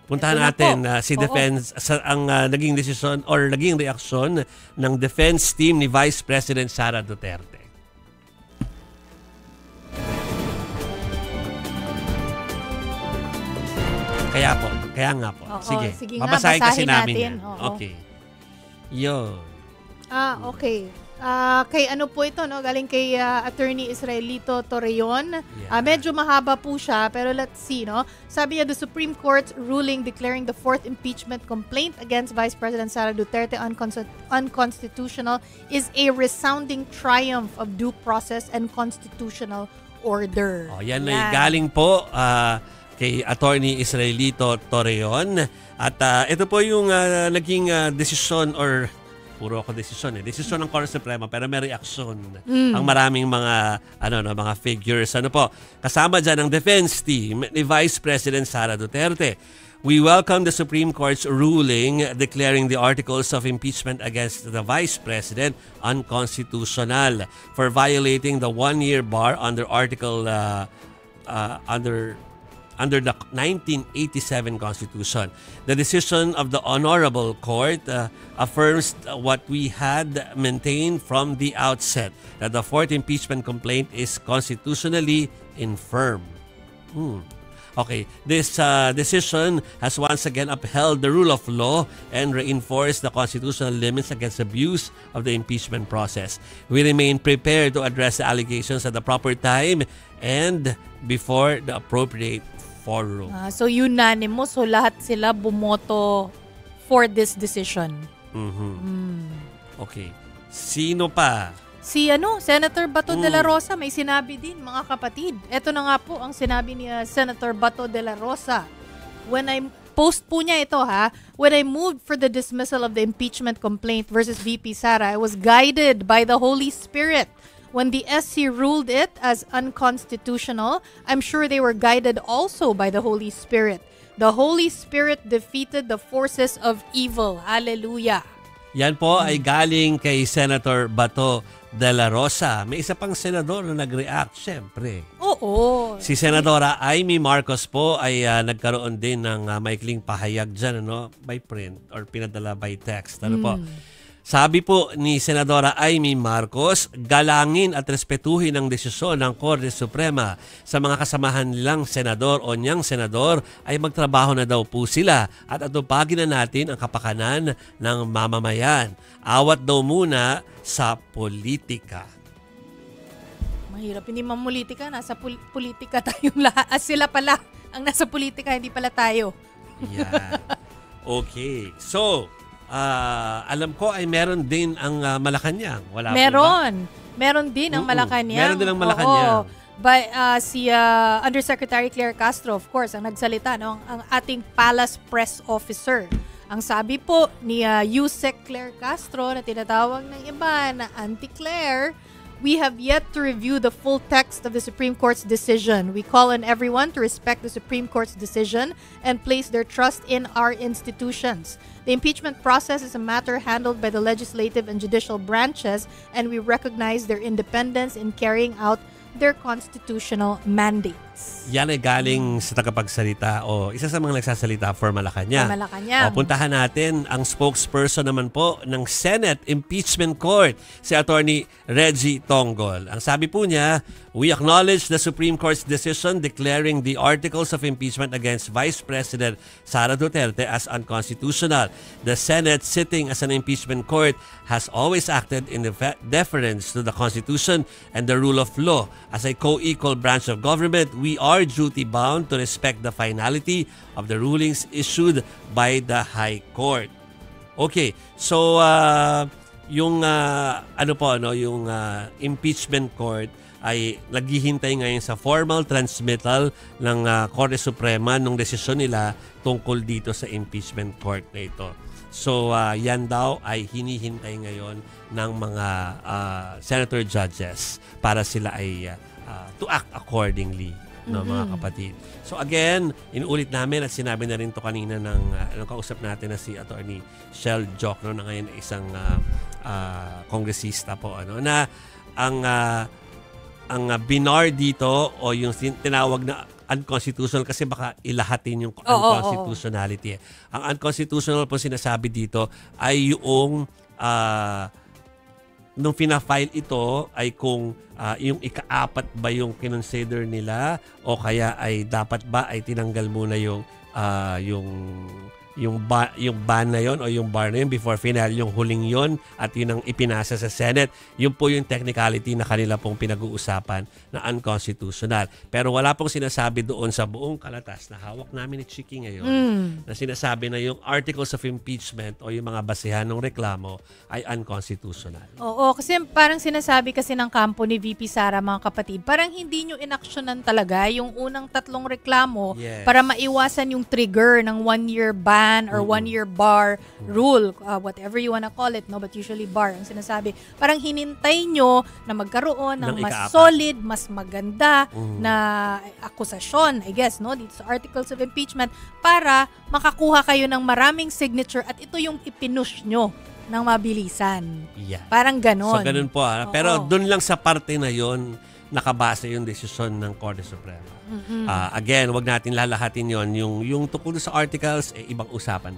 Puntahan Ito na natin po. si Oo. defense ang naging desisyon or naging reaksyon ng defense team ni Vice President Sara Duterte. Kaya nga po. Oo, Sige, sige nga, babasahin kasi basahin namin natin. yan. Oo. Okay. Yun. Okay. Kay ano po ito, no? Galing kay Attorney Israelito Torreon. Yeah. Medyo mahaba po siya, pero let's see, no? Sabi niya, the Supreme Court's ruling declaring the fourth impeachment complaint against Vice President Sara Duterte unconstitutional is a resounding triumph of due process and constitutional order. Yan ay galing po kay Attorney Israelito Torreon. At ito po yung naging desisyon or puro ako desisyon desisyon ng Korte Suprema, pero may reaksyon ang maraming mga mga figures. Kasama diyan ang defense team ni Vice President Sara Duterte. We welcome the Supreme Court's ruling declaring the articles of impeachment against the Vice President unconstitutional for violating the one-year bar under Article under the 1987 Constitution. The decision of the Honorable Court affirms what we had maintained from the outset, that the fourth impeachment complaint is constitutionally infirm. Okay, this decision has once again upheld the rule of law and reinforced the constitutional limits against abuse of the impeachment process. We remain prepared to address the allegations at the proper time and before the appropriate forum. So unanimous, so lahat sila bumoto for this decision. Okay. Sino pa? Si Senator Bato de la Rosa may sinabi din, mga kapatid. Ito na nga po ang sinabi ni Senator Bato de la Rosa. Post po niya ito when I moved for the dismissal of the impeachment complaint versus VP Sara, I was guided by the Holy Spirit. When the SC ruled it as unconstitutional, I'm sure they were guided also by the Holy Spirit. The Holy Spirit defeated the forces of evil. Hallelujah. Yan po ay galing kay Senator Bato de la Rosa. May isa pang senador na nag-react, syempre. Oo. Si Senadora Amy Marcos po ay nagkaroon din ng maikling pahayag dyan, by print or pinadala by text. Po? Sabi po ni Senadora Amy Marcos, galangin at respetuhin ang desisyon ng Korte Suprema. Sa mga kasamahan nilang senador o niyang senador ay magtrabaho na daw po sila at atupagin na natin ang kapakanan ng mamamayan. Awat daw muna sa politika. Mahirap hindi mamulitika, nasa politika tayong lahat. Sila pala ang nasa politika, hindi pala tayo. Yeah. Okay. So, alam ko ay meron din ang Malacanang. Wala meron. Po ba? Meron din ang Malacanang. Meron din ang Malacanang. Si Undersecretary Claire Castro, of course, ang nagsalita, ang ating Palace Press Officer. Ang sabi po ni Yusek Claire Castro na tinatawag ng iba na Auntie-Claire, we have yet to review the full text of the Supreme Court's decision. We call on everyone to respect the Supreme Court's decision and place their trust in our institutions. The impeachment process is a matter handled by the legislative and judicial branches, and we recognize their independence in carrying out their constitutional mandates. Yan ay galing sa tagapagsalita o isa sa mga nagsasalita for Malacanang. Puntahan natin ang spokesperson naman po ng Senate Impeachment Court, si Attorney Reggie Tongol. Ang sabi po niya, we acknowledge the Supreme Court's decision declaring the articles of impeachment against Vice President Sara Duterte as unconstitutional. The Senate, sitting as an impeachment court, has always acted in deference to the Constitution and the rule of law. As a co-equal branch of government, we are duty-bound to respect the finality of the rulings issued by the High Court. Okay, so yung impeachment court ay naghihintay ngayon sa formal transmittal ng Korte Suprema nung desisyon nila tungkol dito sa impeachment court na ito. So yan daw ay hinihintay ngayon ng mga senator judges para sila ay to act accordingly, mga kapatid. So again, inuulit namin at sinabi na rin to kanina ng kausap natin na si Attorney Shell Jokno na ngayon ay isang kongresista po, na ang binar dito o yung tinawag na unconstitutional kasi baka ilahatin yung unconstitutionality. Ang unconstitutional po sinasabi dito ay yung nung fina-file ito ay kung yung ika-4 ba yung kinonsider nila o kaya ay dapat ba ay tinanggal muna yung ban na yon o yung bar na yun before final yung huling yon at yun ang ipinasa sa Senate. Yun po yung technicality na kanila pong pinag-uusapan na unconstitutional. Pero wala pong sinasabi doon sa buong kalatas na hawak namin ni Chiki ngayon na sinasabi na yung articles of impeachment o yung mga basehan ng reklamo ay unconstitutional. Oo, kasi parang sinasabi kasi ng kampo ni VP Sara, mga kapatid, parang hindi nyo inaksyonan talaga yung unang 3 reklamo para maiwasan yung trigger ng 1-year ban or 1-year bar rule, whatever you wanna call it, no, but usually bar ang sinasabi. Parang hinintay nyo na magkaroon ng mas solid, mas maganda na akusasyon, I guess, no, dito sa articles of impeachment para makakuha kayo ng maraming signature at ito yung ipinush nyo ng mabilisan. Parang ganon. So ganon po. Pero dun lang sa parte na yon nakabase yung desisyon ng Korte Suprema. Again, wag natin lalahatin yon yung tungkol sa articles, ibang usapan.